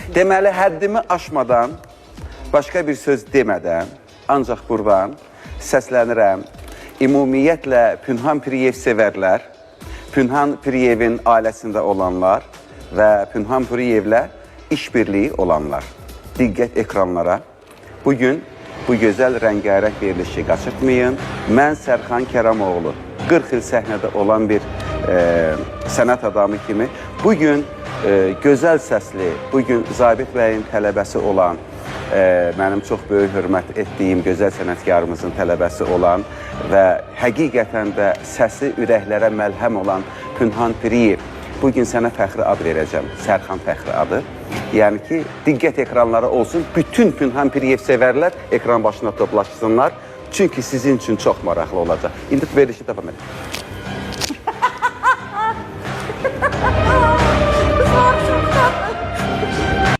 Deməli, həddimi aşmadan, başqa bir söz demədən, ancaq buradan səslənirəm. Ümumiyyətlə, Pünhan Piriyev sevərlər, Pünhan Piriyevin ailəsində olanlar və Pünhan Piriyevlə işbirliyi olanlar. Diqqət ekranlara. Bugün bu gözəl rəngarəng verilişi qaçırtmayın. Mən Sərxan Kərəmoğlu, 40 il səhnədə olan bir sənət adamı kimi bugün gözəl səsli, bugün Zabit bəyin tələbəsi olan, mənim çox böyük hörmət etdiyim gözəl sənətkarımızın tələbəsi olan və həqiqətən də səsi ürəklərə məlhəm olan Pünhan Piriyev. Bugün sənə fəxri ad verəcəm, Sərxan fəxri adı. Yəni ki, diqqət ekranları olsun, bütün Pünhan Piriyev sevərlər ekran başına toplaşsınlar. Çünki sizin üçün çox maraqlı olacaq. İndi verilişi davam edin.